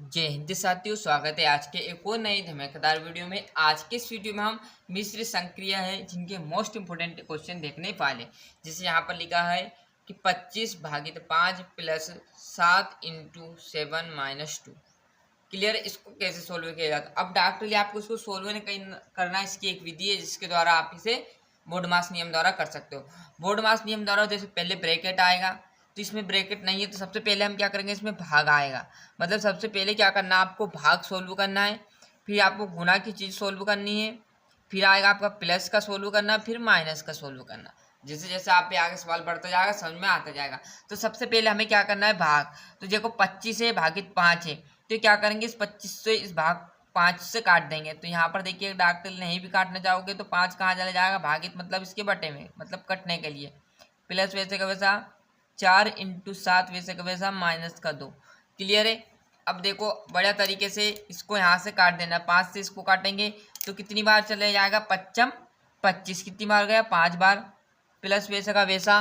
जय हिंद साथियों, स्वागत है आज के एक और नई धमाकेदार वीडियो में। आज के इस वीडियो में हम मिश्र संक्रिया है जिनके मोस्ट इंपोर्टेंट क्वेश्चन देखने वाले। जैसे यहाँ पर लिखा है कि 25 भागित 5 प्लस 7 इंटू 7 माइनस 2। क्लियर, इसको कैसे सोल्व किया जाता है। अब डायरेक्टली आपको इसको सोल्व नहीं करना है। इसकी एक विधि है जिसके द्वारा आप इसे बोर्ड मास नियम द्वारा कर सकते हो। बोर्ड मास नियम द्वारा जैसे पहले ब्रैकेट आएगा, तो इसमें ब्रैकेट नहीं है तो सबसे पहले हम क्या करेंगे, इसमें भाग आएगा। मतलब सबसे पहले क्या करना है, आपको भाग सोल्व करना है, फिर आपको गुना की चीज़ सोल्व करनी है, फिर आएगा आपका प्लस का सोल्व करना, फिर माइनस का सोल्व करना। जैसे जैसे आप पे आगे सवाल बढ़ता जाएगा समझ में आता जाएगा। तो सबसे पहले हमें क्या करना है, भाग। तो देखो 25 है भागित 5 है, तो क्या करेंगे, इस 25 से इस भाग 5 से काट देंगे। तो यहाँ पर देखिए डॉक्टर नहीं भी काटना चाहोगे तो 5 कहाँ चला जाएगा, भागित मतलब इसके बटे में, मतलब कटने के लिए। प्लस वैसे का वैसा 4 इंटू 7 वैसे का वैसा माइनस का 2। क्लियर है। अब देखो बढ़िया तरीके से इसको यहाँ से काट देना। 5 से इसको काटेंगे तो कितनी बार चले जाएगा, 5 25 कितनी बार गया, 5 बार। प्लस वैसे का वैसा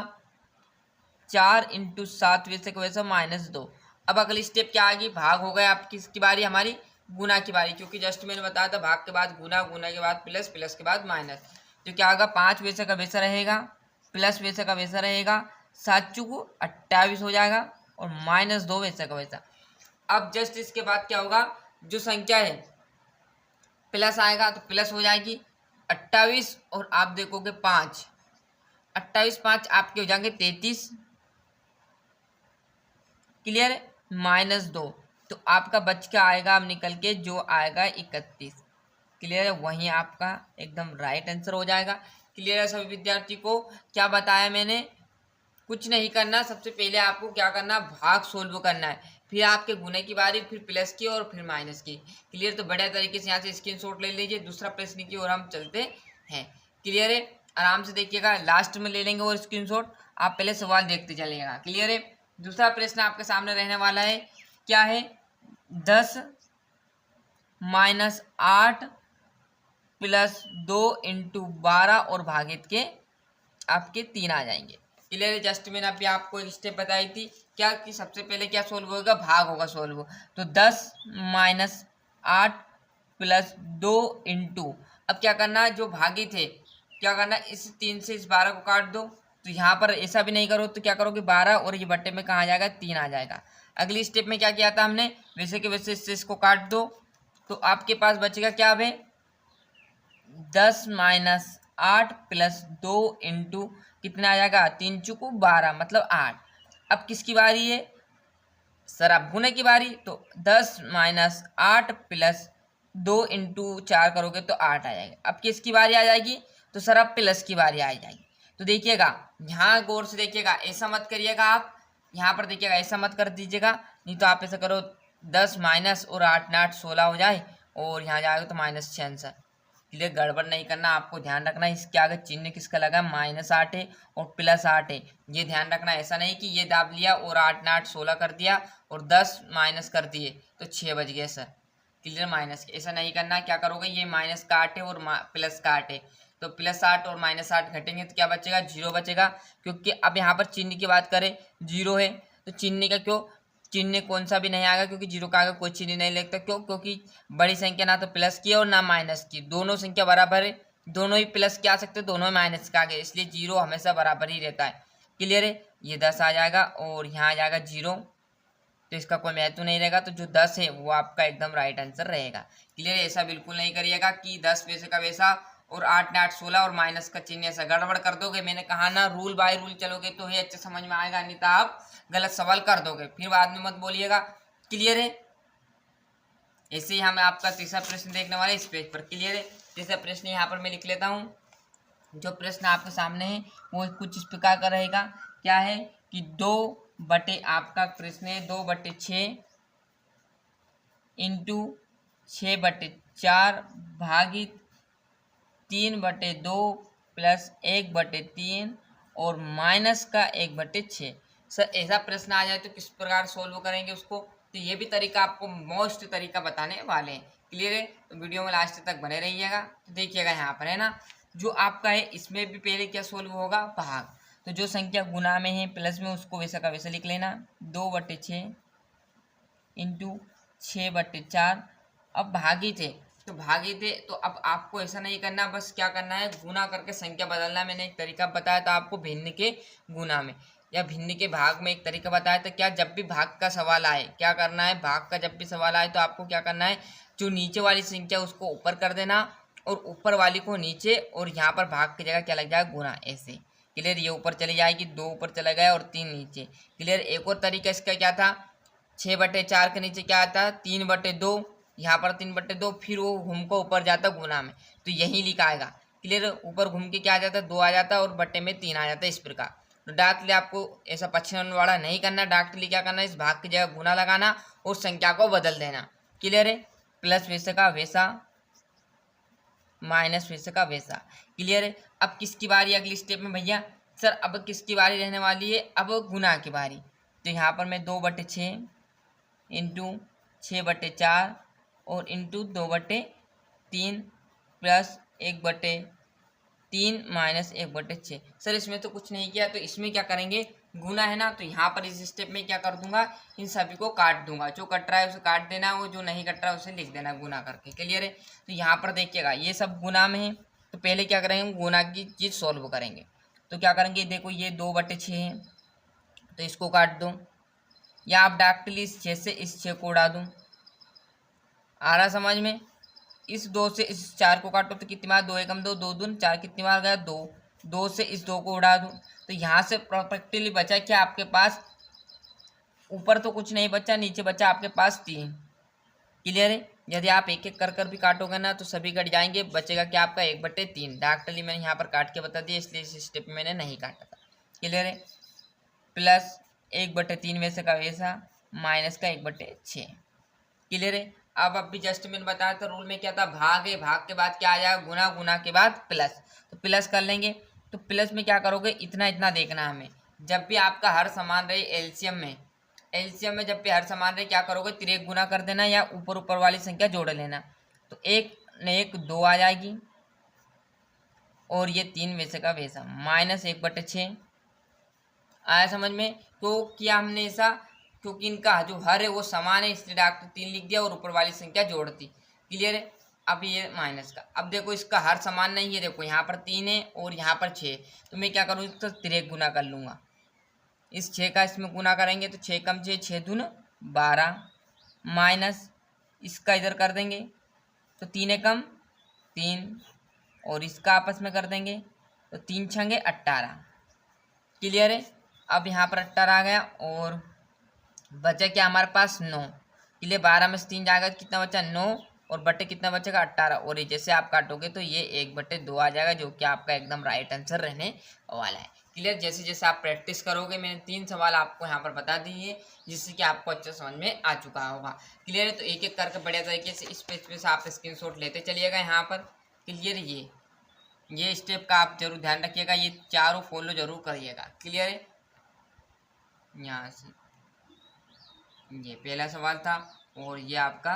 4 इंटू 7 वैसे का वैसा माइनस 2। अब अगली स्टेप क्या आएगी, भाग हो गया। अब किसकी बारी, हमारी गुना की बारी, क्योंकि जस्ट मैंने बताया था भाग के बाद गुना, गुना के बाद प्लस, प्लस के बाद माइनस। तो क्या होगा, 5 वैसे का वैसा रहेगा, प्लस वैसे का वैसा रहेगा, 7 चुको 28 हो जाएगा, और माइनस 2 वैसे का वैसा। अब जस्ट इसके बाद क्या होगा, जो संख्या है प्लस आएगा तो प्लस हो जाएगी 28, और आप देखोगे 5, 28 5 आपके हो जाएंगे 33। क्लियर है, माइनस 2, तो आपका बच के आएगा अब निकल के जो आएगा 31। क्लियर है, वहीं आपका एकदम राइट आंसर हो जाएगा। क्लियर है सभी विद्यार्थी को। क्या बताया मैंने, कुछ नहीं करना, सबसे पहले आपको क्या करना, भाग सोल्व करना है, फिर आपके गुने की बारी, फिर प्लस की और फिर माइनस की। क्लियर, तो बढ़िया तरीके से यहाँ से स्क्रीनशॉट ले लीजिए। दूसरा प्रश्न की ओर हम चलते हैं। क्लियर है, आराम से देखिएगा, लास्ट में ले लेंगे और स्क्रीनशॉट, आप पहले सवाल देखते चलिएगा। क्लियर है, दूसरा प्रश्न आपके सामने रहने वाला है, क्या है, 10 माइनस 8 प्लस 2 इंटू 12 और भागित के आपके 3 आ जाएंगे। क्लियर है, जस्ट मैंने अभी आपको एक स्टेप बताई थी क्या, कि सबसे पहले क्या सोल्व होगा, भाग होगा सोल्व। तो 10 माइनस 8 प्लस 2 इंटू, अब क्या करना है, जो भागी थे क्या करना, इस 3 से इस 12 को काट दो। तो यहाँ पर ऐसा भी नहीं करो तो क्या करोगे, 12 और ये बट्टे में कहाँ आ जाएगा, 3 आ जाएगा। अगली स्टेप में क्या किया था हमने, वैसे के वैसे इससे इसको काट दो, तो आपके पास बचेगा क्या, भाई 10 माइनस 8 प्लस 2 इंटू कितना आ जाएगा, 3 चुको 12 मतलब 8। अब किसकी बारी है, सर आप गुने की बारी। तो 10 माइनस 8 प्लस 2 इंटू 4 करोगे तो 8 आ जाएगा। अब किसकी बारी आ जाएगी, तो सर अब प्लस की बारी आ जाएगी। तो देखिएगा यहाँ गौर से देखिएगा, ऐसा मत करिएगा आप, यहाँ पर देखिएगा ऐसा मत कर दीजिएगा, नहीं तो आप ऐसा करो 10 माइनस और 8 8 16 हो जाए, और यहाँ जाएगा तो माइनस 6 आंसर। क्लियर, गड़बड़ नहीं करना, आपको ध्यान रखना है इसके आगे चिन्ह किसका लगा, माइनस 8 है और प्लस 8 है, ये ध्यान रखना। ऐसा नहीं कि ये दाब लिया और 8 8 16 कर दिया और 10 माइनस कर दिए तो 6 बज गए सर। क्लियर, माइनस ऐसा नहीं करना। क्या करोगे, ये माइनस का 8 है और प्लस का 8 है, तो प्लस 8 और माइनस 8 घटेंगे तो क्या बचेगा, 0 बचेगा। क्योंकि अब यहाँ पर चिन्ह की बात करें 0 है, तो चिन्ह का क्यों, चिन्ह कौन सा भी नहीं आएगा, क्योंकि 0 का आगे कोई चिन्ह नहीं लगता। क्यों, क्योंकि बड़ी संख्या ना तो प्लस की है और ना माइनस की, दोनों संख्या बराबर है, दोनों ही प्लस के आ सकते हैं, दोनों ही माइनस के आगे, इसलिए 0 हमेशा बराबर ही रहता है। क्लियर है, ये 10 आ जाएगा और यहाँ आ जाएगा 0, तो इसका कोई महत्व नहीं रहेगा। तो जो 10 है वो आपका एकदम राइट आंसर रहेगा। क्लियर है, ऐसा बिल्कुल नहीं करिएगा कि 10 वैसे का वैसा और 8 8 16 और माइनस का चिन्ह, ऐसा गड़बड़ कर दोगे। मैंने कहा ना, रूल बाय रूल चलोगे तो ही अच्छे समझ में आएगा, नहीं तो आप गलत सवाल कर दोगे, फिर बाद में मत बोलिएगा। क्लियर है, ऐसे ही हम आपका तीसरा प्रश्न देखने वाले इस पेज पर। क्लियर है, तीसरा प्रश्न यहाँ पर मैं लिख लेता हूँ। जो प्रश्न आपके सामने है वो कुछ इस प्रकार का रहेगा, क्या है कि 2 बटे आपका प्रश्न है 2 बटे 6 इंटू 6 बटे 4 भागित 3 बटे 2 प्लस 1 बटे 3 और माइनस का 1 बटे 6। सर ऐसा प्रश्न आ जाए तो किस प्रकार सोल्व करेंगे उसको, तो ये भी तरीका आपको मोस्ट तरीका बताने वाले हैं। क्लियर है, तो वीडियो में लास्ट तक बने रहिएगा। तो देखिएगा यहाँ पर है ना, जो आपका है इसमें भी पहले क्या सोल्व होगा, भाग। तो जो संख्या गुना में है प्लस में, उसको वैसा का वैसा लिख लेना, 2 बटे 6 इंटू 6/4। अब भागी थे तो भागे थे, तो अब आपको ऐसा नहीं करना, बस क्या करना है, गुना करके संख्या बदलना। मैंने एक तरीका बताया था आपको भिन्न के गुना में या भिन्न के भाग में एक तरीका बताया था। क्या, जब भी भाग का सवाल आए क्या करना है, भाग का जब भी सवाल आए तो आपको क्या करना है, जो नीचे वाली संख्या उसको ऊपर कर देना और ऊपर वाली को नीचे, और यहाँ पर भाग की जगह क्या लग जाएगा, गुना। ऐसे क्लियर, ये ऊपर चली जाएगी, 2 ऊपर चला गया और 3 नीचे। क्लियर। एक और तरीका इसका क्या था, 6/4 के नीचे क्या आता, 3/2, यहाँ पर 3/2, फिर वो घूम को ऊपर जाता गुना में, तो यही लिखा आएगा। क्लियर, ऊपर घूम के क्या आ जाता है, 2 आ जाता है और बट्टे में 3 आ जाता है, इस प्रकार। तो डायरेक्टली आपको ऐसा पच्छन वाला नहीं करना, डायरेक्टली क्या करना है, इस भाग की जगह गुना लगाना और संख्या को बदल देना। क्लियर है, प्लस वैसे का वैसा, माइनस वैसे का वैसा। क्लियर है। अब किसकी बारी अगली स्टेप में भैया, सर अब किसकी बारी रहने वाली है, अब गुना की बारी। तो यहाँ पर मैं 2/6 इंटू 6/4 और इंटू 2/3 प्लस 1/3 माइनस 1/6। सर इसमें तो कुछ नहीं किया, तो इसमें क्या करेंगे, गुना है ना, तो यहाँ पर इस स्टेप में क्या कर दूंगा, इन सभी को काट दूंगा। जो कट रहा है उसे काट देना, वो जो नहीं कट रहा है उसे लिख देना गुना करके। क्लियर है। तो यहाँ पर देखिएगा ये सब गुना में है, तो पहले क्या करेंगे, गुना की चीज़ सॉल्व करेंगे। तो क्या करेंगे, देखो ये 2/6 है, तो इसको काट दो, या आप डायरेक्टली इस 6 से इस 6 को उड़ा दूँ। आ रहा समझ में। इस 2 से इस 4 को काटो तो कितनी बार, 2 एकम 2, 2 दून 4, कितनी बार गया 2। 2 से इस 2 को उड़ा दूँ, तो यहाँ से प्रॉपर्ली बचा क्या आपके पास, ऊपर तो कुछ नहीं बचा, नीचे बचा आपके पास 3। क्लियर है। यदि आप एक एक कर कर भी काटोगे ना तो सभी कट जाएंगे, बचेगा क्या आपका 1/3। डायरेक्टली मैंने यहाँ पर काट के बता दिया, इसलिए इस स्टेप में मैंने नहीं काटा था। क्लियर है। प्लस 1/3 वैसे का वैसा, माइनस का 1/6। क्लियर है। अब भी जस्ट मैंने बताया था रूल में क्या था, भाग है, भाग के बाद क्या आ जाएगा, गुना, गुना के बाद प्लस। तो प्लस कर लेंगे, तो प्लस में क्या करोगे, इतना इतना देखना हमें। जब भी आपका हर समान रहे एलसीएम में जब भी हर समान रहे क्या करोगे, तिरेक गुना कर देना या ऊपर ऊपर वाली संख्या जोड़ लेना। तो 1 ने 1 2 आ जाएगी और ये 3 वैसे का वैसा, माइनस 1/6। आया समझ में। तो क्या हमने ऐसा, क्योंकि इनका जो हर है वो समान है, इसलिए डॉक्टर 3 लिख दिया और ऊपर वाली संख्या जोड़ दी। क्लियर है। अब ये माइनस का, अब देखो इसका हर समान नहीं है, देखो यहाँ पर 3 है और यहाँ पर 6, तो मैं क्या करूँ, तो तिरेक गुना कर लूँगा। इस 6 का इसमें गुना करेंगे तो 6 कम 6, 6 दून 12, माइनस इसका इधर कर देंगे तो 3 एकम 3 और इसका आपस में कर देंगे तो 3 छंगे 18। क्लियर है। अब यहाँ पर 18 आ गया और बचा क्या हमारे पास 9। इसलिए 12 में से 3 जाएगा, कितना बचा 9 और बटे कितना बचेगा 18। और ये जैसे आप काटोगे तो ये 1/2 आ जाएगा, जो कि आपका एकदम राइट आंसर रहने वाला है। क्लियर। जैसे जैसे आप प्रैक्टिस करोगे, मैंने 3 सवाल आपको यहाँ पर बता दिए जिससे कि आपको अच्छा समझ में आ चुका होगा। क्लियर है। तो एक एक करके बढ़िया तरीके से इस पेज पे से आप स्क्रीनशॉट लेते चलिएगा यहाँ पर। क्लियर। ये स्टेप का आप जरूर ध्यान रखिएगा, ये चारों फॉलो जरूर करिएगा। क्लियर है। यहाँ से ये पहला सवाल था और ये आपका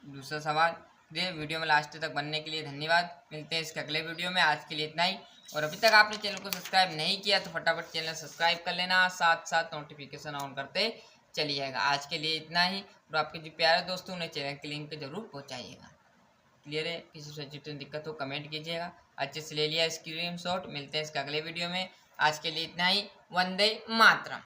दूसरा सवाल। ये वीडियो में लास्ट तक बनने के लिए धन्यवाद। मिलते हैं इसके अगले वीडियो में। आज के लिए इतना ही। और अभी तक आपने चैनल को सब्सक्राइब नहीं किया तो फटाफट चैनल सब्सक्राइब कर लेना, साथ साथ नोटिफिकेशन ऑन करते चलिएगा। आज के लिए इतना ही। और आपके जो प्यारे दोस्तों उन्हें चैनल की लिंक जरूर पहुँचाइएगा। क्लियर है। किसी सब्जेक्ट में दिक्कत हो कमेंट कीजिएगा। अच्छे से ले लिया स्क्रीनशॉट। मिलते हैं इसके अगले वीडियो में। आज के लिए इतना ही। वंदे मातरम।